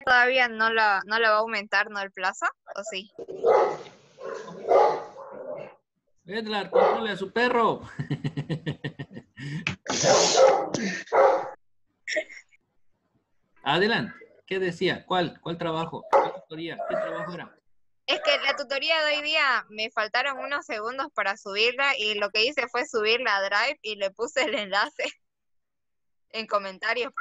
todavía no la va a aumentar, ¿no? El plazo, ¿o sí? Edgar, controle a su perro. Adelante. ¿Qué decía? ¿Cuál trabajo? ¿Cuál tutoría? ¿Qué trabajo era? Es que la tutoría de hoy día me faltaron unos segundos para subirla y lo que hice fue subirla a Drive y le puse el enlace en comentarios.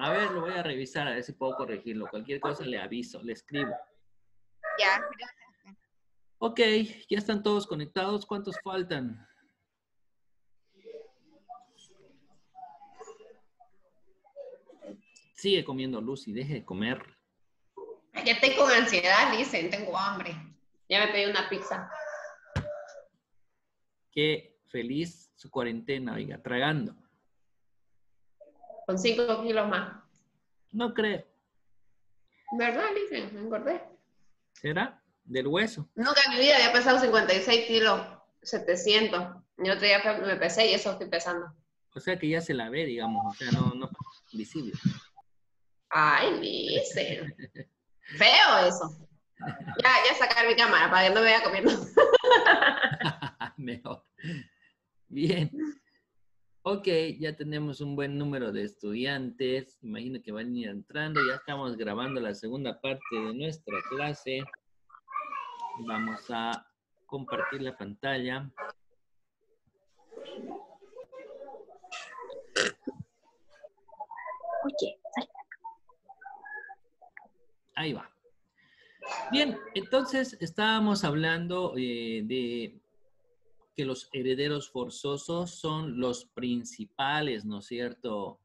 A ver, lo voy a revisar, a ver si puedo corregirlo. Cualquier cosa le aviso, le escribo. Ya, gracias. Ok, ya están todos conectados. ¿Cuántos faltan? Sigue comiendo, Lucy, deje de comer. Ya estoy con ansiedad, dicen, tengo hambre. Ya me pedí una pizza. Qué feliz su cuarentena, oiga, tragando. Con 5 kilos más. No creo. ¿Verdad, dicen? Me engordé. ¿Será? Del hueso. Nunca en mi vida había pesado 56 kilos, 700. Y otro día me pesé y eso estoy pesando. O sea que ya se la ve, digamos, o sea, no visible. Ay, dicen. Feo eso. Ya sacar mi cámara para que no me vaya comiendo. Mejor. Bien. Ok, ya tenemos un buen número de estudiantes. Imagino que van a ir entrando. Ya estamos grabando la segunda parte de nuestra clase. Vamos a compartir la pantalla. Oye, Ahí va. Bien, entonces estábamos hablando de que los herederos forzosos son los principales, ¿no es cierto?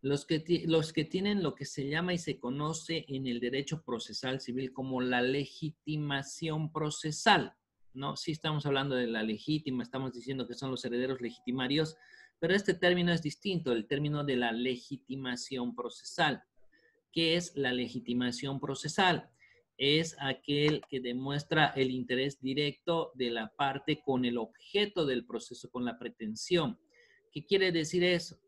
Los que tienen lo que se llama y se conoce en el derecho procesal civil como la legitimación procesal, ¿no? Sí estamos hablando de la legítima, estamos diciendo que son los herederos legitimarios, pero este término es distinto, el término de la legitimación procesal. ¿Qué es la legitimación procesal? Es aquel que demuestra el interés directo de la parte con el objeto del proceso, con la pretensión. ¿Qué quiere decir eso?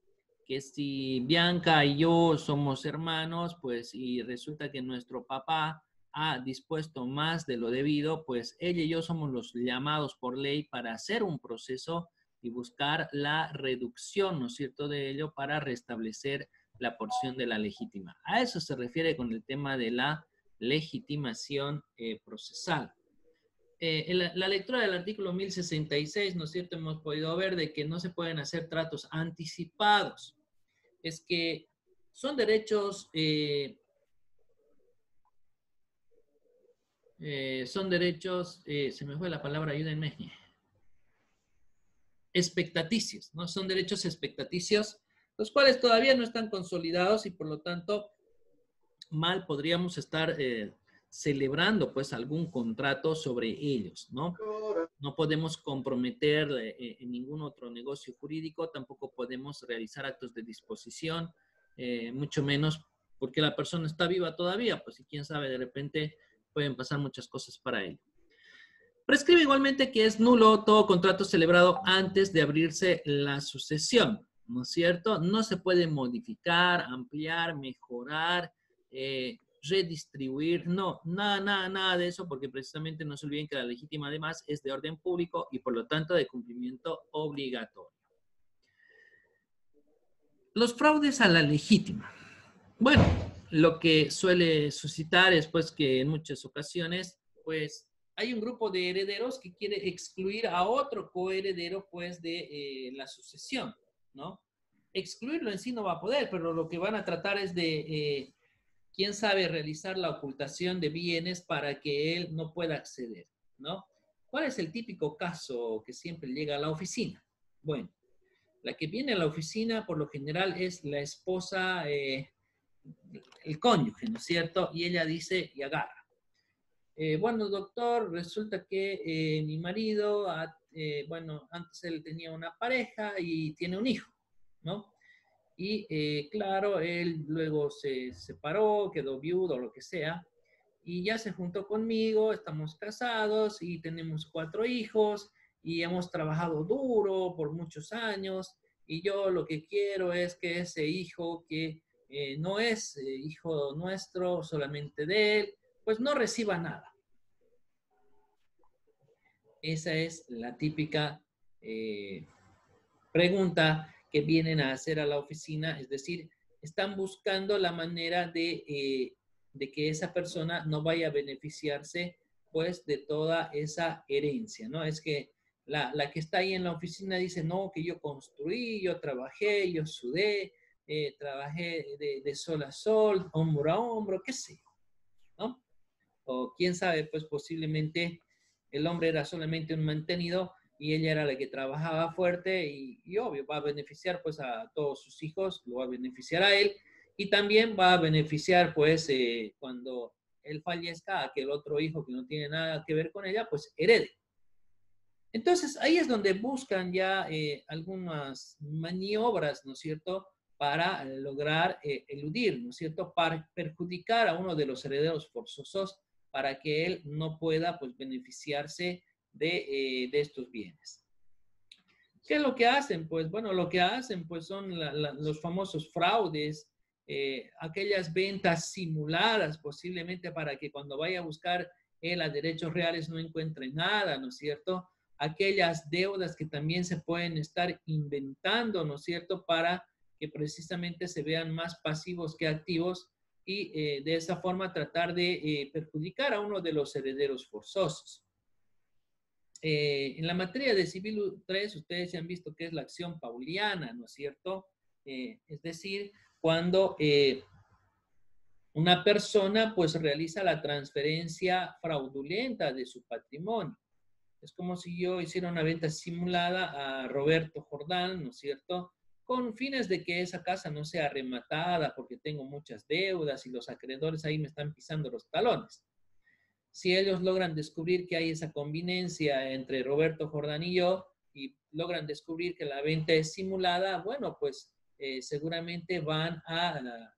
Que si Bianca y yo somos hermanos, pues, y resulta que nuestro papá ha dispuesto más de lo debido, pues ella y yo somos los llamados por ley para hacer un proceso y buscar la reducción, ¿no es cierto?, de ello para restablecer la porción de la legítima. A eso se refiere con el tema de la legitimación procesal. En la lectura del artículo 1066, ¿no es cierto?, hemos podido ver de que no se pueden hacer tratos anticipados. Es que son derechos, se me fue la palabra, ayúdenme, expectaticios, ¿no? Son derechos expectaticios, los cuales todavía no están consolidados y por lo tanto mal podríamos estar celebrando pues algún contrato sobre ellos, ¿no? No podemos comprometer en ningún otro negocio jurídico, tampoco podemos realizar actos de disposición, mucho menos porque la persona está viva todavía, pues y quién sabe, de repente pueden pasar muchas cosas para ello. Prescribe igualmente que es nulo todo contrato celebrado antes de abrirse la sucesión, ¿no es cierto? No se puede modificar, ampliar, mejorar, redistribuir, no, nada de eso, porque precisamente no se olviden que la legítima además es de orden público y por lo tanto de cumplimiento obligatorio. Los fraudes a la legítima. Bueno, lo que suele suscitar es pues que en muchas ocasiones pues hay un grupo de herederos que quiere excluir a otro coheredero pues de la sucesión, ¿no? Excluirlo en sí no va a poder, pero lo que van a tratar es de quién sabe realizar la ocultación de bienes para que él no pueda acceder, ¿no? ¿Cuál es el típico caso que siempre llega a la oficina? Bueno, la que viene a la oficina por lo general es la esposa, el cónyuge, ¿no es cierto? Y ella dice y agarra. Bueno, doctor, resulta que mi marido, bueno, antes él tenía una pareja y tiene un hijo, ¿no? Y claro, él luego se separó, quedó viudo, lo que sea, y ya se juntó conmigo, estamos casados y tenemos 4 hijos y hemos trabajado duro por muchos años y yo lo que quiero es que ese hijo que no es hijo nuestro, solamente de él, pues no reciba nada. Esa es la típica pregunta que vienen a hacer a la oficina, es decir, están buscando la manera de que esa persona no vaya a beneficiarse pues de toda esa herencia, ¿no? Es que la que está ahí en la oficina dice, no, que yo construí, yo trabajé, yo sudé, trabajé de sol a sol, hombro a hombro, qué sé yo, ¿no? O quién sabe, pues posiblemente el hombre era solamente un mantenido y ella era la que trabajaba fuerte y obvio va a beneficiar pues a todos sus hijos, lo va a beneficiar a él y también va a beneficiar pues cuando él fallezca a que el otro hijo que no tiene nada que ver con ella pues herede. Entonces ahí es donde buscan ya algunas maniobras, ¿no es cierto?, para lograr eludir, ¿no es cierto?, para perjudicar a uno de los herederos forzosos para que él no pueda pues beneficiarse de estos bienes. ¿Qué es lo que hacen? Pues bueno, lo que hacen pues son los famosos fraudes, aquellas ventas simuladas posiblemente para que cuando vaya a buscar él a derechos reales no encuentre nada, ¿no es cierto? Aquellas deudas que también se pueden estar inventando, ¿no es cierto? Para que precisamente se vean más pasivos que activos y de esa forma tratar de perjudicar a uno de los herederos forzosos. En la materia de Civil 3, ustedes ya han visto que es la acción pauliana, ¿no es cierto? Es decir, cuando una persona pues realiza la transferencia fraudulenta de su patrimonio. Es como si yo hiciera una venta simulada a Roberto Jordán, ¿no es cierto?, con fines de que esa casa no sea rematada porque tengo muchas deudas y los acreedores ahí me están pisando los talones. Si ellos logran descubrir que hay esa conveniencia entre Roberto Jordán y yo y logran descubrir que la venta es simulada, bueno, pues seguramente van a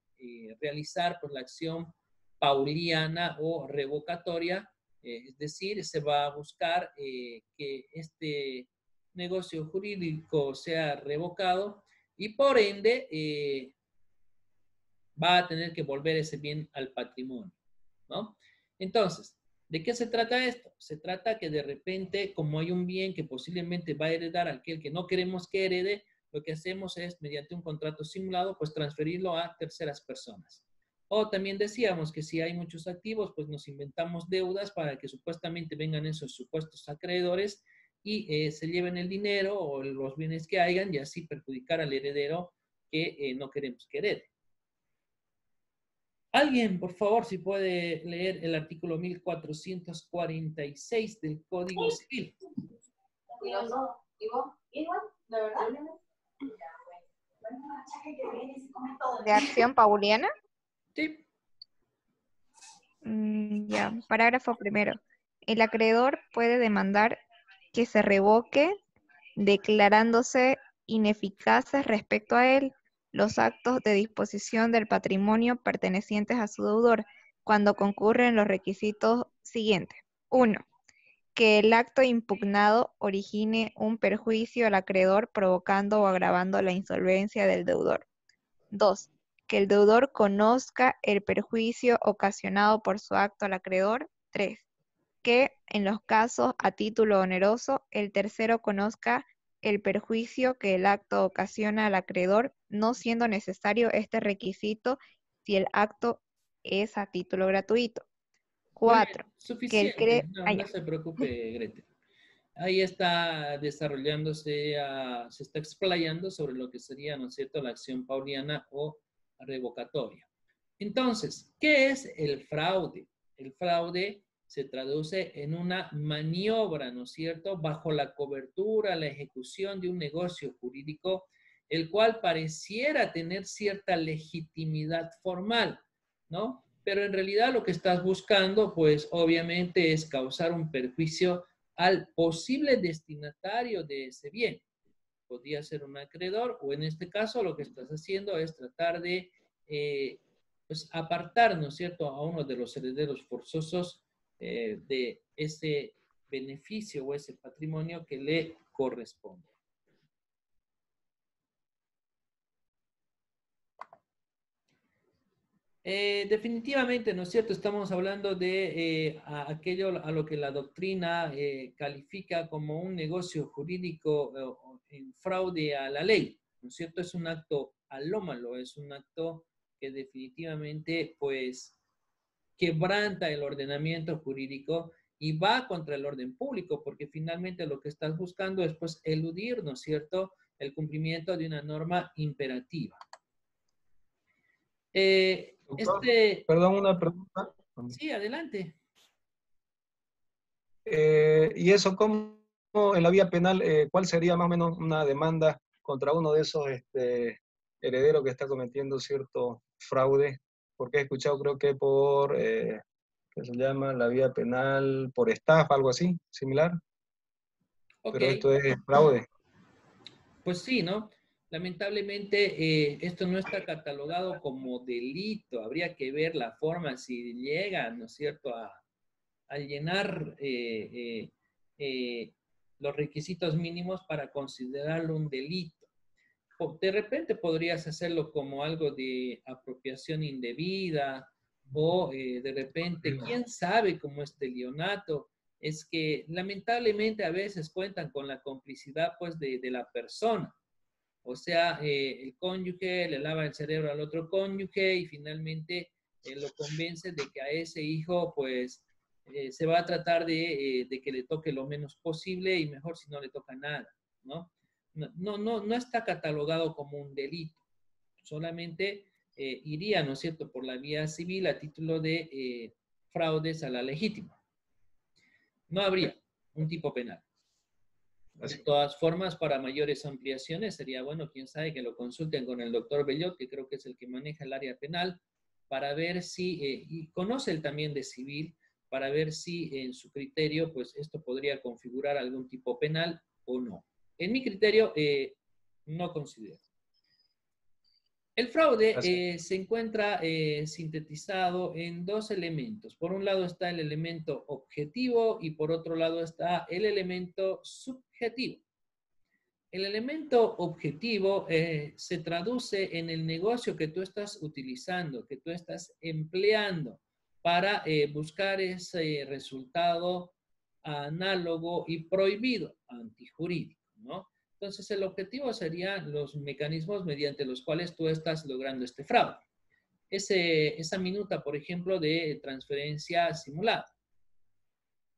realizar pues, la acción pauliana o revocatoria, es decir, se va a buscar que este negocio jurídico sea revocado y por ende va a tener que volver ese bien al patrimonio, ¿no? Entonces, ¿de qué se trata esto? Se trata que de repente, como hay un bien que posiblemente va a heredar a aquel que no queremos que herede, lo que hacemos es, mediante un contrato simulado, pues transferirlo a terceras personas. O también decíamos que si hay muchos activos, pues nos inventamos deudas para que supuestamente vengan esos supuestos acreedores y se lleven el dinero o los bienes que hayan y así perjudicar al heredero que no queremos que herede. Alguien, por favor, si puede leer el artículo 1446 del Código Civil. ¿De acción pauliana? Sí. Ya, parágrafo primero. El acreedor puede demandar que se revoque, declarándose ineficaces respecto a él los actos de disposición del patrimonio pertenecientes a su deudor cuando concurren los requisitos siguientes. 1. Que el acto impugnado origine un perjuicio al acreedor provocando o agravando la insolvencia del deudor. 2. Que el deudor conozca el perjuicio ocasionado por su acto al acreedor. 3. Que en los casos a título oneroso, el tercero conozca el perjuicio que el acto ocasiona al acreedor, no siendo necesario este requisito si el acto es a título gratuito. 4. Que el Suficiente, no se preocupe, Grete. Ahí está desarrollándose, se está explayando sobre lo que sería, ¿no es cierto?, la acción pauliana o revocatoria. Entonces, ¿qué es el fraude? El fraude se traduce en una maniobra, ¿no es cierto?, bajo la cobertura, la ejecución de un negocio jurídico, el cual pareciera tener cierta legitimidad formal, ¿no? Pero en realidad lo que estás buscando, pues obviamente es causar un perjuicio al posible destinatario de ese bien. Podría ser un acreedor o en este caso lo que estás haciendo es tratar de pues apartar, ¿no es cierto?, a uno de los herederos forzosos de ese beneficio o ese patrimonio que le corresponde. Definitivamente, ¿no es cierto? Estamos hablando de aquello a lo que la doctrina califica como un negocio jurídico en fraude a la ley, ¿no es cierto? Es un acto anómalo, es un acto que definitivamente, pues, quebranta el ordenamiento jurídico y va contra el orden público, porque finalmente lo que estás buscando es, pues, eludir, ¿no es cierto?, el cumplimiento de una norma imperativa. Doctor, perdón, una pregunta. Sí, adelante. ¿Y eso cómo en la vía penal, cuál sería más o menos una demanda contra uno de esos herederos que está cometiendo cierto fraude? Porque he escuchado, creo que por, ¿qué se llama? La vía penal por estafa, algo así, similar. Ok, Pero esto es fraude. pues sí, ¿no? Lamentablemente esto no está catalogado como delito. Habría que ver la forma si llega, ¿no es cierto?, a llenar los requisitos mínimos para considerarlo un delito. De repente podrías hacerlo como algo de apropiación indebida o de repente, quién sabe cómo este leonato. Es que lamentablemente a veces cuentan con la complicidad pues de la persona. O sea, el cónyuge le lava el cerebro al otro cónyuge y finalmente lo convence de que a ese hijo pues se va a tratar de que le toque lo menos posible y mejor si no le toca nada, ¿no? No está catalogado como un delito, solamente iría, ¿no es cierto?, por la vía civil a título de fraudes a la legítima. No habría un tipo penal. De todas formas, para mayores ampliaciones, sería bueno, quién sabe, que lo consulten con el doctor Bellot, que creo que es el que maneja el área penal, para ver si, y conoce él también de civil, para ver si en su criterio, pues esto podría configurar algún tipo penal o no. En mi criterio, no considero. El fraude se encuentra sintetizado en dos elementos. Por un lado está el elemento objetivo y por otro lado está el elemento subjetivo. El elemento objetivo se traduce en el negocio que tú estás utilizando, que tú estás empleando para buscar ese resultado análogo y prohibido, antijurídico, ¿no? Entonces, el objetivo serían los mecanismos mediante los cuales tú estás logrando este fraude. Esa minuta, por ejemplo, de transferencia simulada.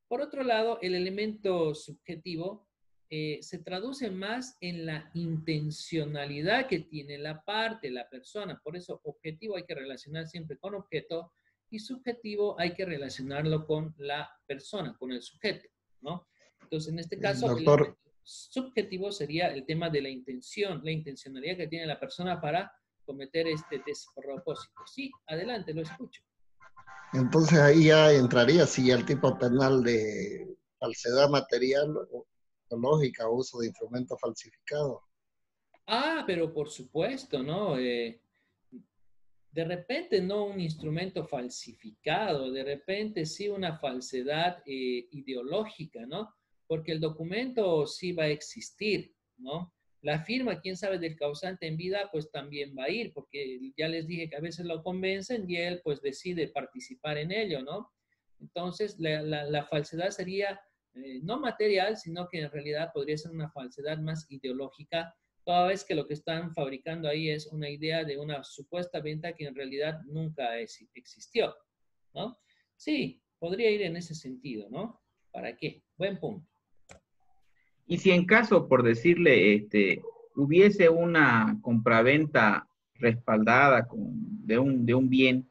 Por otro lado, el elemento subjetivo se traduce más en la intencionalidad que tiene la parte, la persona. Por eso, objetivo hay que relacionar siempre con objeto y subjetivo hay que relacionarlo con la persona, con el sujeto, ¿no? Entonces, en este caso, Doctor, el subjetivo sería el tema de la intención, la intencionalidad que tiene la persona para cometer este despropósito. Sí, adelante, lo escucho. entonces ahí ya entraría si el tipo penal de falsedad material o lógica o uso de instrumentos falsificados. Ah, pero por supuesto, ¿no? De repente no un instrumento falsificado, de repente sí una falsedad ideológica, ¿no? Porque el documento sí va a existir, ¿no? La firma, quién sabe, del causante en vida, pues también va a ir, porque ya les dije que a veces lo convencen y él pues decide participar en ello, ¿no? Entonces, la falsedad sería no material, sino que en realidad podría ser una falsedad más ideológica, toda vez que lo que están fabricando ahí es una idea de una supuesta venta que en realidad nunca existió, ¿no? Sí, podría ir en ese sentido, ¿no? ¿Para qué? Buen punto. Y si en caso, por decirle, hubiese una compraventa respaldada de un bien,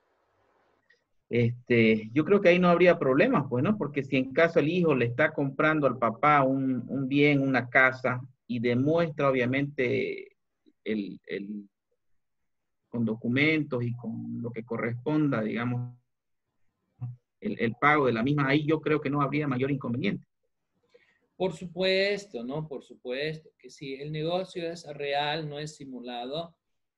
yo creo que ahí no habría problemas, pues, ¿no? Porque si en caso el hijo le está comprando al papá un bien, una casa, y demuestra obviamente con documentos y con lo que corresponda, digamos, el pago de la misma, ahí yo creo que no habría mayor inconveniente. Por supuesto, ¿no? Por supuesto que si el negocio es real, no es simulado,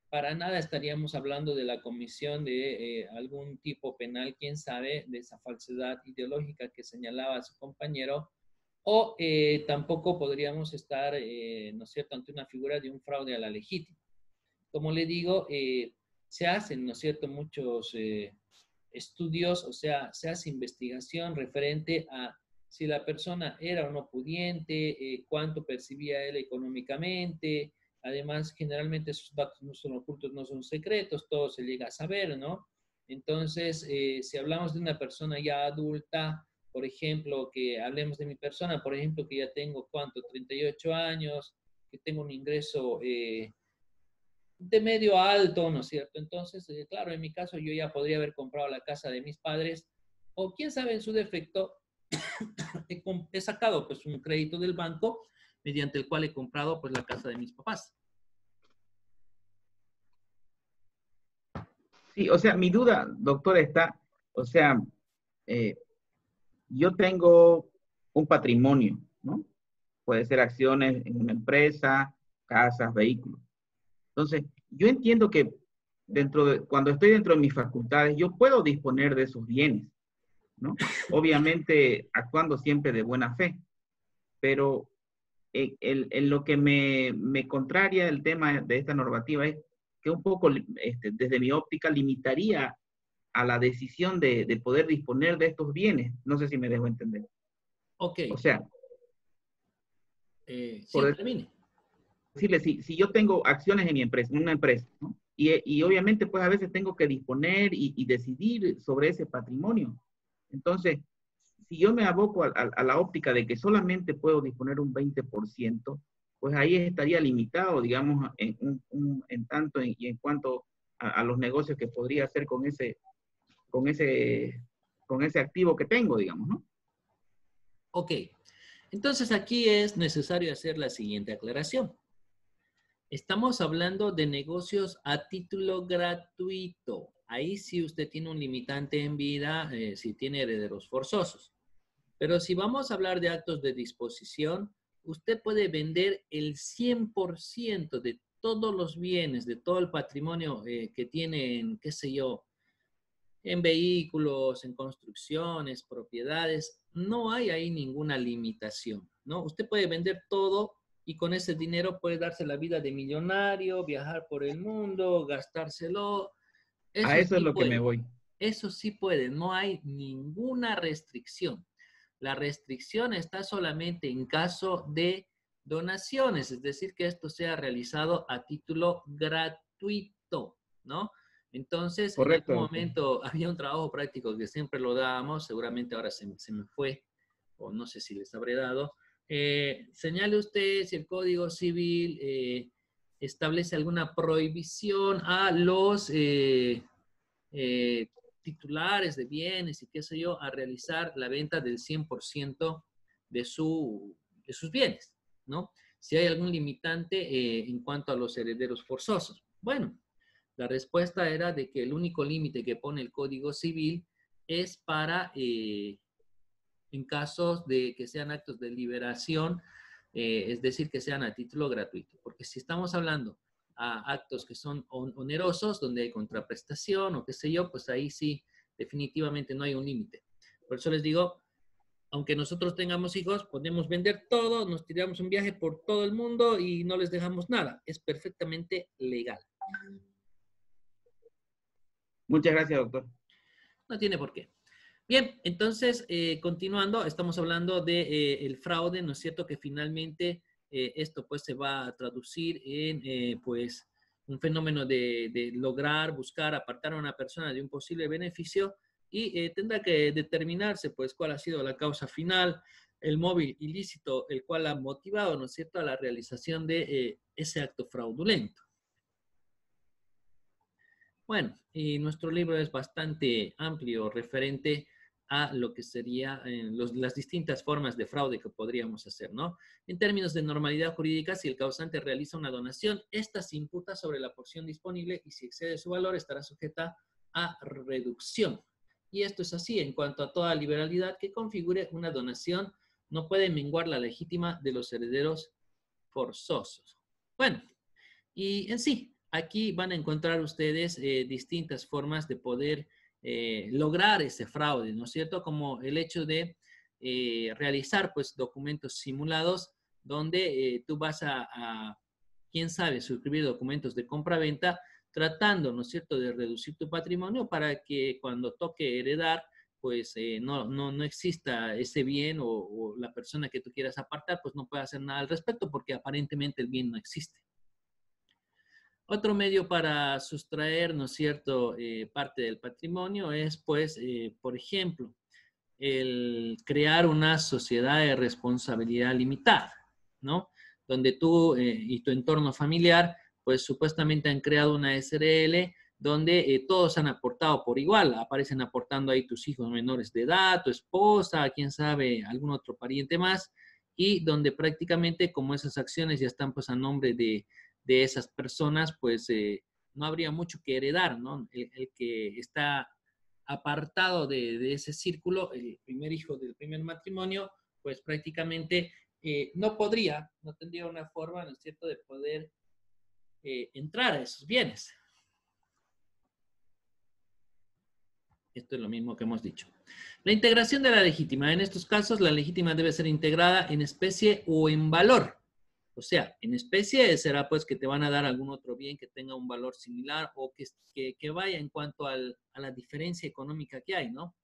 para nada estaríamos hablando de la comisión de algún tipo penal, quién sabe, de esa falsedad ideológica que señalaba su compañero, o tampoco podríamos estar, ¿no es cierto?, ante una figura de un fraude a la legítima. Como le digo, se hacen, ¿no es cierto?, muchos estudios, o sea, se hace investigación referente a si la persona era o no pudiente, cuánto percibía él económicamente. Además, generalmente esos datos no son ocultos, no son secretos, todo se llega a saber, ¿no? Entonces, si hablamos de una persona ya adulta, por ejemplo, que hablemos de mi persona, por ejemplo, que ya tengo, ¿cuánto? 38 años, que tengo un ingreso de medio a alto, ¿no es cierto? Entonces, claro, en mi caso yo ya podría haber comprado la casa de mis padres, o quién sabe, en su defecto, he sacado pues un crédito del banco mediante el cual he comprado pues la casa de mis papás. Sí, o sea, mi duda, doctor, está, o sea, yo tengo un patrimonio, ¿no? Puede ser acciones en una empresa, casas, vehículos. Entonces, yo entiendo que cuando estoy dentro de mis facultades, yo puedo disponer de esos bienes, ¿no? Obviamente actuando siempre de buena fe, pero en lo que me contraria el tema de esta normativa es que un poco, desde mi óptica, limitaría a la decisión de poder disponer de estos bienes. No sé si me dejo entender. Ok. O sea, sí, termine. Decirle, si yo tengo acciones en mi empresa, en una empresa, ¿no? Y obviamente, pues a veces tengo que disponer y decidir sobre ese patrimonio. Entonces, si yo me aboco a la óptica de que solamente puedo disponer un 20%, pues ahí estaría limitado, digamos, en tanto y en cuanto a los negocios que podría hacer con ese activo que tengo, digamos, ¿no? Ok. Entonces aquí es necesario hacer la siguiente aclaración. Estamos hablando de negocios a título gratuito. Ahí sí usted tiene un limitante en vida, si tiene herederos forzosos. Pero si vamos a hablar de actos de disposición, usted puede vender el 100% de todos los bienes, de todo el patrimonio que tiene en, qué sé yo, en vehículos, en construcciones, propiedades. No hay ahí ninguna limitación, ¿no? Usted puede vender todo y con ese dinero puede darse la vida de millonario, viajar por el mundo, gastárselo. A eso Sí es lo que me puede. voy. Eso sí puede, no hay ninguna restricción. La restricción está solamente en caso de donaciones, es decir, que esto sea realizado a título gratuito, ¿no? Entonces, Correcto, en algún doctor. momento había un trabajo práctico que siempre lo dábamos, seguramente ahora se me fue, o no sé si les habré dado. Señale usted si el Código Civil establece alguna prohibición a los titulares de bienes y qué sé yo, a realizar la venta del 100% de sus bienes, ¿no? Si hay algún limitante en cuanto a los herederos forzosos. Bueno, la respuesta era de que el único límite que pone el Código Civil es para, en casos de que sean actos de liberación, es decir, que sean a título gratuito. Porque si estamos hablando a actos que son onerosos, donde hay contraprestación o qué sé yo, pues ahí sí, definitivamente no hay un límite. Por eso les digo, aunque nosotros tengamos hijos, podemos vender todo, nos tiramos un viaje por todo el mundo y no les dejamos nada. Es perfectamente legal. Muchas gracias, doctor. No tiene por qué. Bien, entonces, continuando, estamos hablando de el fraude, ¿no es cierto? Que finalmente esto pues se va a traducir en pues un fenómeno de lograr, buscar, apartar a una persona de un posible beneficio y tendrá que determinarse pues cuál ha sido la causa final, el móvil ilícito, el cual ha motivado, ¿no es cierto?, a la realización de ese acto fraudulento. Bueno, y nuestro libro es bastante amplio referente a lo que serían las distintas formas de fraude que podríamos hacer, ¿no? En términos de normalidad jurídica, si el causante realiza una donación, esta se imputa sobre la porción disponible y si excede su valor estará sujeta a reducción. Y esto es así en cuanto a toda liberalidad que configure una donación, no puede menguar la legítima de los herederos forzosos. Bueno, y en sí, aquí van a encontrar ustedes distintas formas de poder lograr ese fraude, ¿no es cierto? Como el hecho de realizar pues documentos simulados donde tú vas quién sabe, suscribir documentos de compra-venta tratando, ¿no es cierto?, de reducir tu patrimonio para que cuando toque heredar, pues no exista ese bien o la persona que tú quieras apartar, pues no puede hacer nada al respecto porque aparentemente el bien no existe. Otro medio para sustraer, ¿no es cierto?, parte del patrimonio es, pues, por ejemplo, el crear una sociedad de responsabilidad limitada, ¿no? Donde tú y tu entorno familiar, pues supuestamente han creado una SRL donde todos han aportado por igual, aparecen aportando ahí tus hijos menores de edad, tu esposa, quién sabe, algún otro pariente más, y donde prácticamente como esas acciones ya están pues a nombre de esas personas, pues no habría mucho que heredar, ¿no? El que está apartado de ese círculo, el primer hijo del primer matrimonio, pues prácticamente no tendría una forma, ¿no es cierto?, de poder entrar a esos bienes. Esto es lo mismo que hemos dicho. La integración de la legítima. En estos casos, la legítima debe ser integrada en especie o en valor. O sea, en especie será pues que te van a dar algún otro bien que tenga un valor similar o que vaya en cuanto a la diferencia económica que hay, ¿no?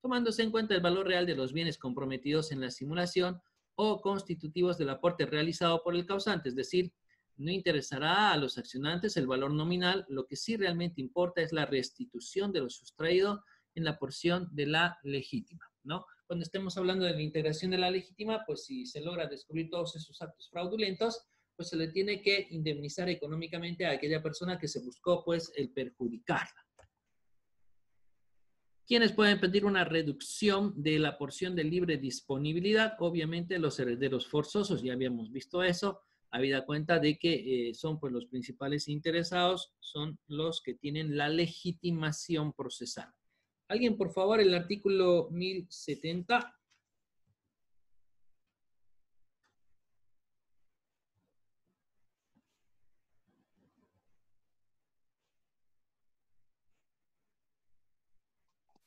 Tomándose en cuenta el valor real de los bienes comprometidos en la simulación o constitutivos del aporte realizado por el causante, es decir, no interesará a los accionantes el valor nominal, lo que sí realmente importa es la restitución de lo sustraído en la porción de la legítima, ¿no? Cuando estemos hablando de la integración de la legítima, pues si se logra descubrir todos esos actos fraudulentos, pues se le tiene que indemnizar económicamente a aquella persona que se buscó, pues, el perjudicarla. ¿Quiénes pueden pedir una reducción de la porción de libre disponibilidad? Obviamente los herederos forzosos, ya habíamos visto eso, habida cuenta de que son pues los principales interesados, son los que tienen la legitimación procesal. ¿Alguien, por favor, el artículo 1070?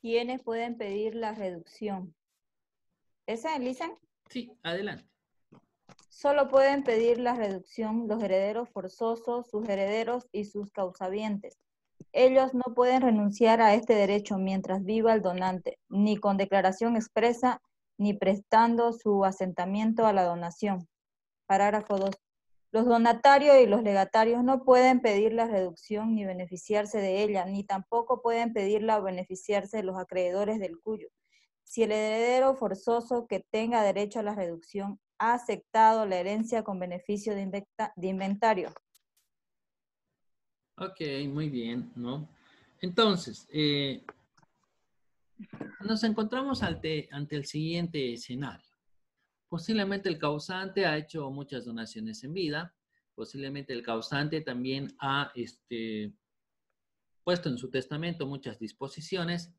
¿Quiénes pueden pedir la reducción? ¿Esa, Elisa? Sí, adelante. Solo pueden pedir la reducción los herederos forzosos, sus herederos y sus causavientes. Ellos no pueden renunciar a este derecho mientras viva el donante, ni con declaración expresa, ni prestando su asentamiento a la donación. Parágrafo 2. Los donatarios y los legatarios no pueden pedir la reducción ni beneficiarse de ella, ni tampoco pueden pedirla o beneficiarse de los acreedores del cuyo. Si el heredero forzoso que tenga derecho a la reducción ha aceptado la herencia con beneficio de inventario. Ok, muy bien, ¿no? Entonces, nos encontramos ante el siguiente escenario. Posiblemente el causante ha hecho muchas donaciones en vida, posiblemente el causante también ha puesto en su testamento muchas disposiciones.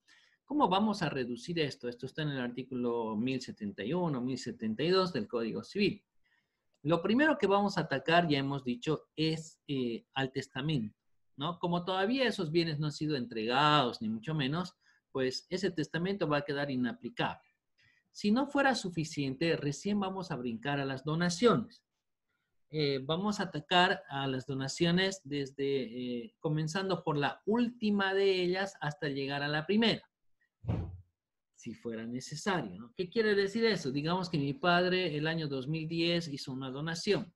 ¿Cómo vamos a reducir esto? Esto está en el artículo 1071, 1072 del Código Civil. Lo primero que vamos a atacar, ya hemos dicho, es al testamento, ¿no? Como todavía esos bienes no han sido entregados, ni mucho menos, pues ese testamento va a quedar inaplicable. Si no fuera suficiente, recién vamos a brincar a las donaciones. Vamos a atacar a las donaciones desde, comenzando por la última de ellas hasta llegar a la primera, si fuera necesario, ¿no? ¿Qué quiere decir eso? Digamos que mi padre el año 2010 hizo una donación,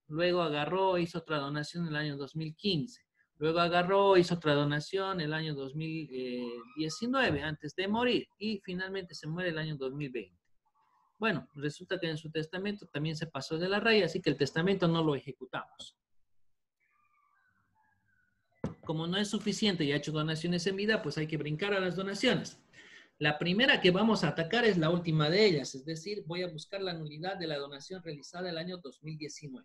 luego agarró, hizo otra donación el año 2015, luego agarró, hizo otra donación el año 2019, antes de morir, y finalmente se muere el año 2020. Bueno, resulta que en su testamento también se pasó de la raya, así que el testamento no lo ejecutamos. Como no es suficiente y ha hecho donaciones en vida, pues hay que brincar a las donaciones. La primera que vamos a atacar es la última de ellas, es decir, voy a buscar la nulidad de la donación realizada el año 2019.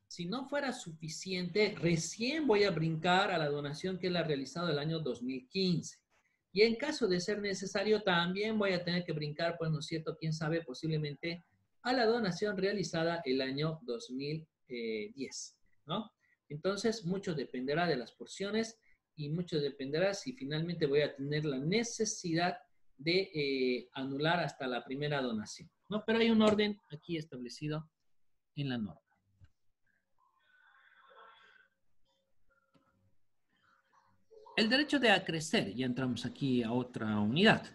Si no fuera suficiente, recién voy a brincar a la donación que él ha realizado el año 2015. Y en caso de ser necesario, también voy a tener que brincar, pues, ¿no es cierto?, quién sabe, posiblemente a la donación realizada el año 2010, ¿no? Entonces, mucho dependerá de las porciones y mucho dependerá si finalmente voy a tener la necesidad de anular hasta la primera donación, ¿no? Pero hay un orden aquí establecido en la norma. El derecho de acrecer, ya entramos aquí a otra unidad.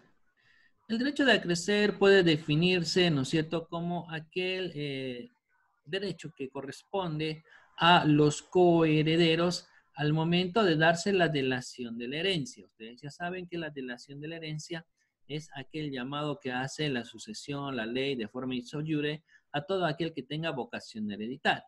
El derecho de acrecer puede definirse, ¿no es cierto?, como aquel derecho que corresponde a los coherederos al momento de darse la delación de la herencia. Ustedes ya saben que la delación de la herencia es aquel llamado que hace la sucesión, la ley, de forma ipso iure, a todo aquel que tenga vocación hereditaria.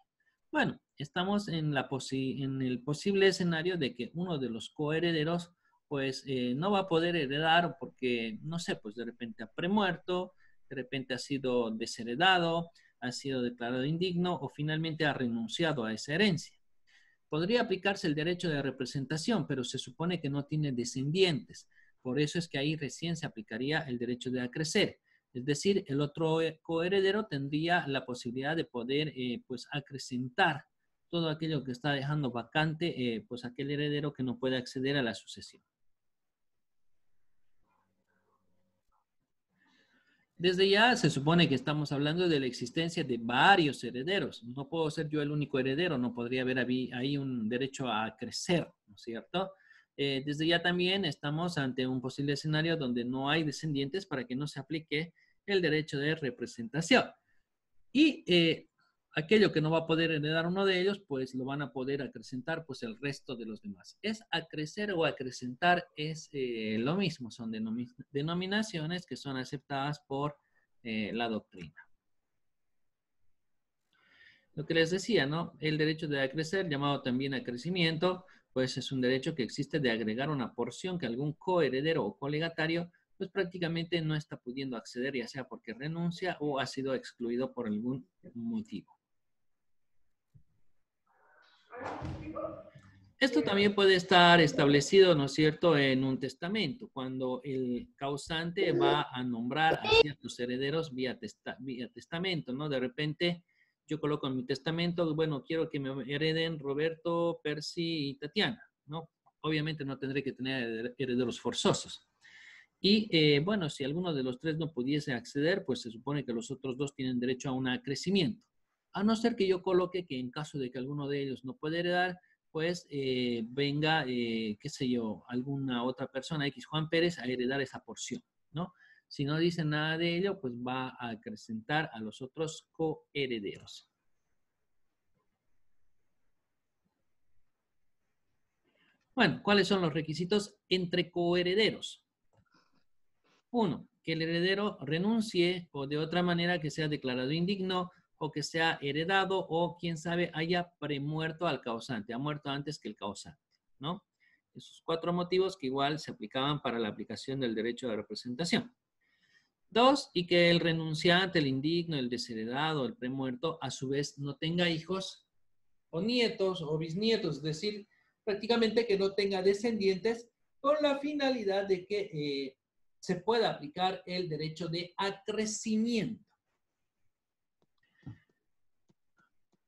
Bueno, estamos en el posible escenario de que uno de los coherederos pues no va a poder heredar porque, no sé, pues de repente ha premuerto, de repente ha sido desheredado, ha sido declarado indigno o finalmente ha renunciado a esa herencia. Podría aplicarse el derecho de representación, pero se supone que no tiene descendientes. Por eso es que ahí recién se aplicaría el derecho de acrecer. Es decir, el otro coheredero tendría la posibilidad de poder pues acrecentar todo aquello que está dejando vacante pues aquel heredero que no puede acceder a la sucesión. Desde ya se supone que estamos hablando de la existencia de varios herederos. No puedo ser yo el único heredero, no podría haber ahí un derecho a crecer, ¿no es cierto? Desde ya también estamos ante un posible escenario donde no hay descendientes para que no se aplique el derecho de representación. Y aquello que no va a poder heredar uno de ellos, pues lo van a poder acrecentar pues el resto de los demás. Es acrecer o acrecentar es lo mismo, son denominaciones que son aceptadas por la doctrina. Lo que les decía, ¿no? El derecho de acrecer, llamado también acrecimiento, pues es un derecho que existe de agregar una porción que algún coheredero o colegatario pues prácticamente no está pudiendo acceder, ya sea porque renuncia o ha sido excluido por algún motivo. Esto también puede estar establecido, ¿no es cierto?, en un testamento, cuando el causante va a nombrar a ciertos herederos vía testamento, ¿no? De repente, yo coloco en mi testamento, bueno, quiero que me hereden Roberto, Percy y Tatiana, ¿no? Obviamente no tendré que tener herederos forzosos. Y bueno, si alguno de los tres no pudiese acceder, pues se supone que los otros dos tienen derecho a un acrecimiento. A no ser que yo coloque que en caso de que alguno de ellos no pueda heredar, pues venga, qué sé yo, alguna otra persona, X Juan Pérez, a heredar esa porción, ¿no? Si no dice nada de ello, pues va a acrecentar a los otros coherederos. Bueno, ¿cuáles son los requisitos entre coherederos? 1, que el heredero renuncie o de otra manera que sea declarado indigno o que sea heredado o, quién sabe, haya premuerto al causante, ha muerto antes que el causante, ¿no? Esos 4 motivos que igual se aplicaban para la aplicación del derecho de representación. 2, y que el renunciante, el indigno, el desheredado, el premuerto, a su vez no tenga hijos o nietos o bisnietos, es decir, prácticamente que no tenga descendientes con la finalidad de que se pueda aplicar el derecho de acrecimiento.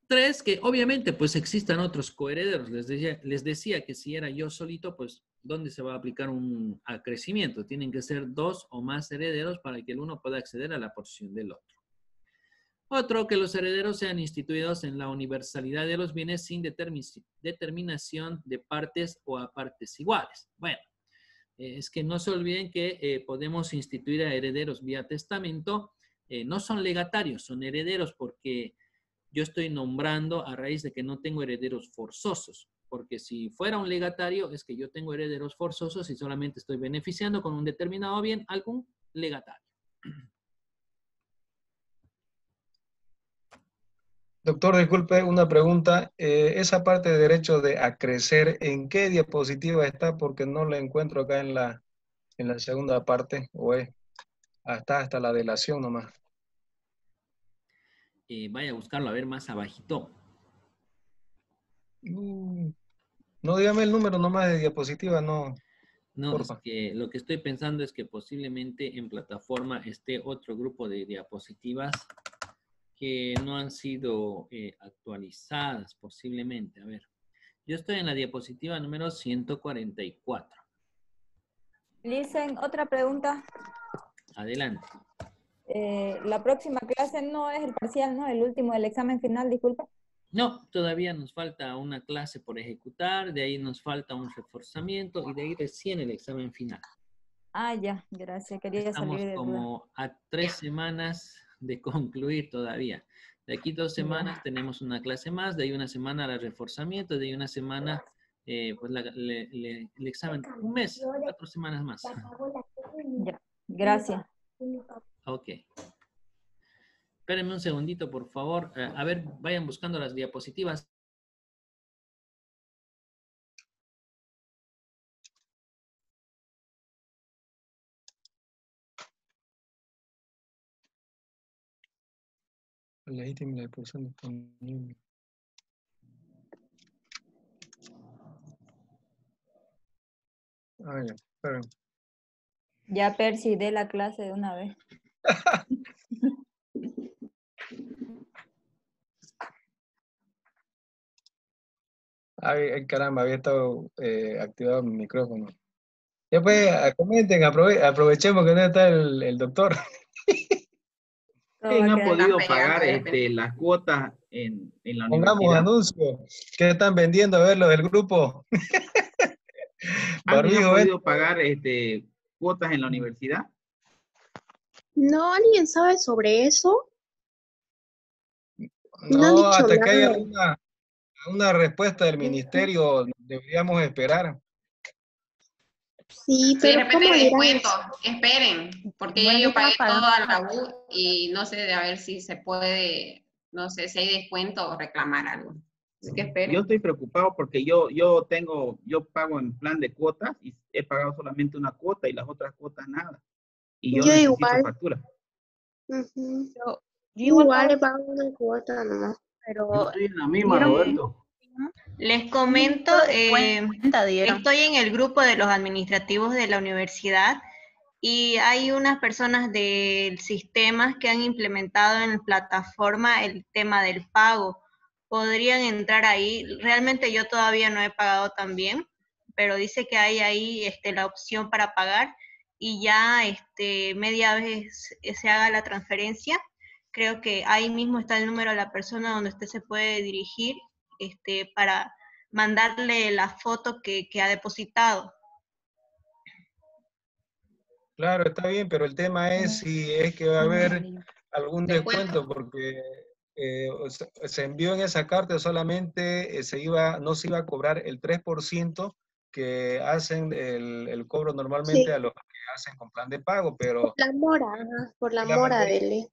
3, que obviamente pues existan otros coherederos. Les decía que si era yo solito, pues ¿dónde se va a aplicar un acrecimiento? Tienen que ser 2 o más herederos para que el uno pueda acceder a la porción del otro. Otro, que los herederos sean instituidos en la universalidad de los bienes sin determinación de partes o a partes iguales. Bueno, es que no se olviden que podemos instituir a herederos vía testamento. No son legatarios, son herederos porque yo estoy nombrando a raíz de que no tengo herederos forzosos. Porque si fuera un legatario, es que yo tengo herederos forzosos y solamente estoy beneficiando con un determinado bien algún legatario. Doctor, disculpe, una pregunta. Esa parte de derecho de acrecer, ¿en qué diapositiva está? Porque no la encuentro acá en la segunda parte, o es hasta la delación nomás. Vaya a buscarlo, a ver más abajito. No, dígame el número nomás de diapositiva, no. No, porfa. es que lo que estoy pensando es que posiblemente en plataforma esté otro grupo de diapositivas que no han sido actualizadas, posiblemente. A ver, yo estoy en la diapositiva número 144. Listen, otra pregunta. Adelante. La próxima clase no es el parcial, ¿no? El último del examen final, disculpa. No, todavía nos falta una clase por ejecutar, de ahí nos falta un reforzamiento y de ahí recién el examen final. Ah, ya, gracias. Quería Estamos salir de duda. como a 3 semanas de concluir todavía. De aquí 2 semanas Ya. tenemos una clase más, de ahí una semana el reforzamiento, de ahí una semana pues el examen. Un mes, 4 semanas más. Ya, gracias. Ok. Espérenme un segundito, por favor. A ver, vayan buscando las diapositivas. Legítima la persona disponible. Ah, ya, esperen. Ya Percy, dé la clase de una vez. Ay, caramba, había estado activado mi micrófono. Ya pues, comenten, aprovechemos que no está el doctor. Todo ¿Quién va a ha quedar- podido Están pegando pagar de las cuotas en la Pongamos universidad? anuncios. ¿Qué están vendiendo? A ver, los del grupo. ¿Alguien ha Barbijo, ¿eh? podido pagar cuotas en la universidad? No, ¿alguien sabe sobre eso? No han No, dicho hasta que haya nada. una respuesta del ministerio, deberíamos esperar. Sí, Sí, de pero repente ¿cómo hay dirán descuento. eso? Esperen, porque ya Bueno, yo yo estaba pagué todo pagando. a la U y no sé a ver si se puede, no sé si hay descuento o reclamar algo. Así que Yo esperen. estoy preocupado porque yo pago en plan de cuotas y he pagado solamente una cuota y las otras cuotas nada. Y yo Yo necesito igual. factura. Ujú. Yo igual Igual pago, le pago una cuota nomás. pero Yo estoy en la misma, dieron Roberto. Les comento, dieron. estoy en el grupo de los administrativos de la universidad y hay unas personas del sistema que han implementado en la plataforma el tema del pago. Podrían entrar ahí. Realmente yo todavía no he pagado también, pero dice que hay ahí la opción para pagar y ya media vez se haga la transferencia. Creo que ahí mismo está el número de la persona donde usted se puede dirigir para mandarle la foto que ha depositado. Claro, está bien, pero el tema es si es que va a haber algún descuento, porque se envió en esa carta solamente no se iba a cobrar el 3% que hacen el cobro normalmente Sí, a los que hacen con plan de pago, pero la mora, ajá, por la la mora mayoría, dele.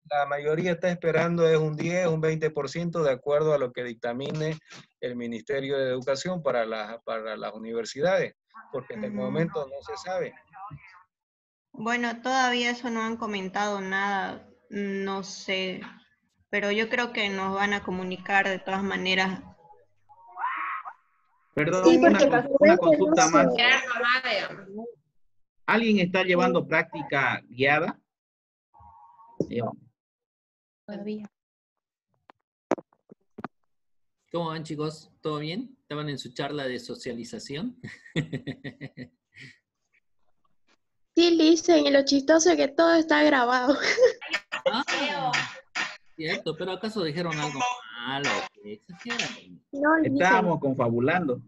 la mayoría está esperando es un 10, un 20% de acuerdo a lo que dictamine el Ministerio de Educación para las universidades, porque en el momento no se sabe. Bueno, todavía eso no han comentado nada, no sé, pero yo creo que nos van a comunicar de todas maneras. Perdón, Sí, una porque las una no consulta más. se... Esperar nomás, digamos. ¿Alguien está llevando práctica guiada? Todavía. ¿Cómo van, chicos? ¿Todo bien? ¿Estaban en su charla de socialización? Sí, dicen, y lo chistoso es que todo está grabado. Ah, cierto, pero ¿acaso dijeron algo malo? Exageran. No, dicen. Estábamos confabulando.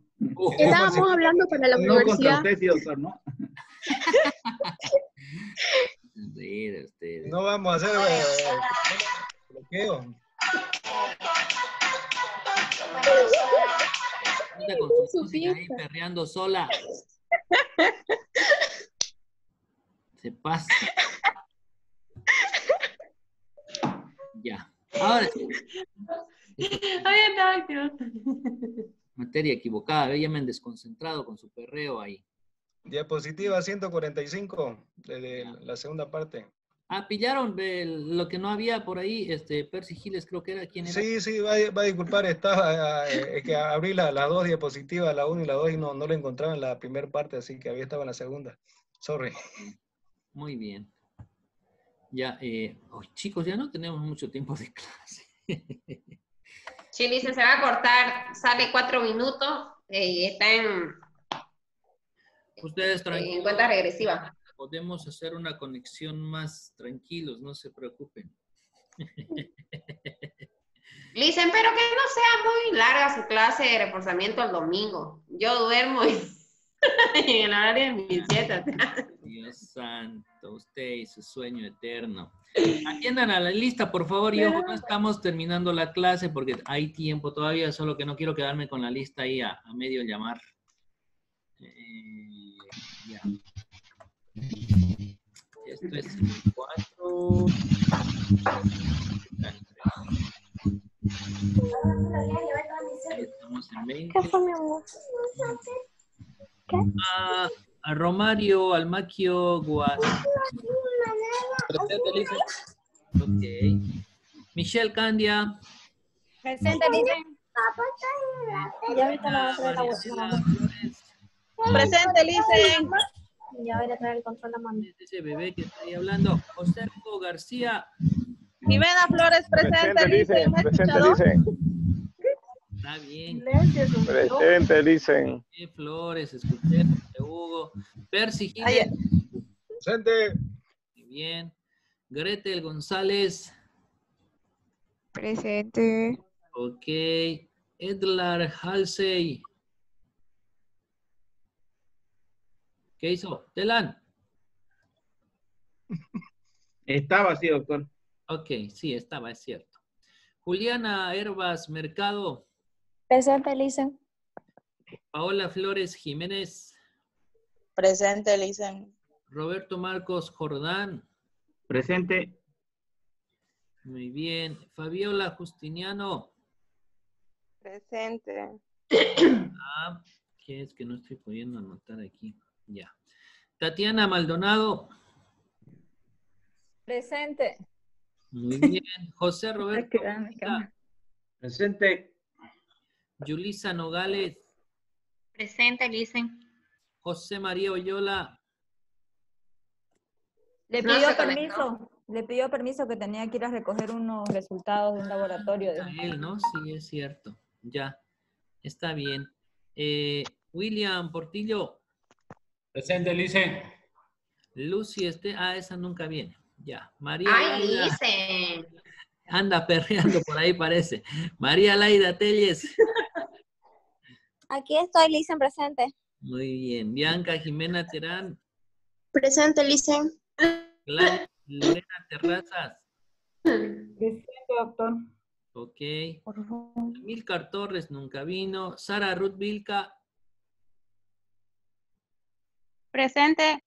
Estábamos hablando para la No contra universidad. usted, sí, doctor, ¿no? Sí, ustedes. No vamos a hacer bloqueo. Anda con su música ahí perreando sola. Se pasa. Ya. Ahora sí. Materia equivocada. Ya me han desconcentrado con su perreo ahí. Diapositiva 145 de la segunda parte. Ah, pillaron lo que no había por ahí, Percy Giles creo que era quien era. Sí, va a disculpar, es que abrí las dos diapositivas, la 1 y la 2, y no lo encontraba en la primera parte, así que estaba en la segunda. Sorry. Muy bien. Ya, chicos, ya no tenemos mucho tiempo de clase. Sí, dice, se va a cortar, sale 4 minutos y está en Ustedes tranquilos. cuenta regresiva. Podemos hacer una conexión más tranquilos, no se preocupen. Dicen, pero que no sea muy larga su clase de reforzamiento el domingo. Yo duermo en el horario de mi siesta. Dios santo, usted y su sueño eterno. Atiendan a la lista, por favor, y ojo, no estamos terminando la clase porque hay tiempo todavía, solo que no quiero quedarme con la lista ahí a medio llamar. Ya. Esto es 4. Estamos en 20. ¿Qué fue, mi amor? ¿Qué? A Romario Almaquio Guas. Presente, Lisa. Ok. Michelle Candia. Presente, Licen. Ya ahorita la voy a traer la Mariela Flores. Presente, Licen. Ya voy a traer el control a mano. Ese bebé que está ahí hablando. José Hugo García. Jimena Flores, presente, Licen. Presente, Licen. Está bien. Presente, Licen. Flores, escuché. José Hugo. Percy Jiménez. Presente. Muy bien. Gretel González. Presente. Ok. Edlar Halsey. ¿Qué hizo? Telan. Estaba así, doctor. Ok, sí, estaba, es cierto. Juliana Herbas Mercado. Presente, Licen. Paola Flores Jiménez. Presente, Licen. Roberto Marcos Jordán. Presente. Muy bien. Fabiola Justiniano. Presente. Ah, ¿qué es que no estoy pudiendo anotar aquí? Ya. Tatiana Maldonado. Presente. Muy bien. José Roberto. Presente. Yulisa Nogales. Presente, Licen. José María Oyola. Le No pidió se conectó. permiso. Le pidió permiso que tenía que ir a recoger unos resultados de un laboratorio. A él, ¿no? Sí, es cierto. Ya. Está bien. William Portillo. Presente, Licen. Lucy esa nunca viene. Ya. María Ay, Laida. Licen. Anda perreando por ahí, parece. María Laida Telles. Aquí estoy, Licen, presente. Muy bien. Bianca Jimena Terán. Presente, Licen. Gladys Lorena Terrazas. Presente, doctor. Ok. Milcar Torres nunca vino. Sara Ruth Vilca. Presente.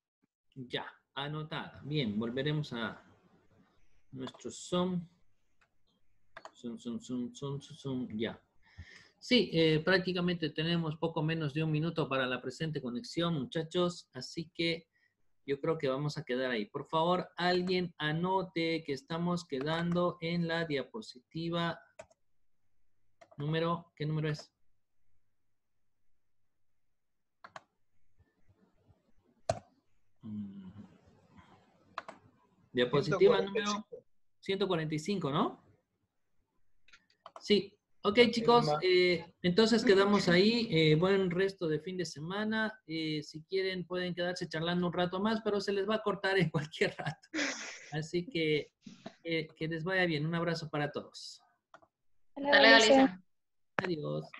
Ya, anotada. Bien, volveremos a nuestro Zoom. Zoom. Ya. Sí, prácticamente tenemos poco menos de un minuto para la presente conexión, muchachos. Así que yo creo que vamos a quedar ahí. Por favor, alguien anote que estamos quedando en la diapositiva. ¿Qué número es? Diapositiva 145. número 145, ¿no? Sí. Ok, chicos, entonces quedamos ahí. Buen resto de fin de semana. Si quieren, pueden quedarse charlando un rato más, pero se les va a cortar en cualquier rato. Así que les vaya bien. Un abrazo para todos. Hasta luego, Licen. Adiós.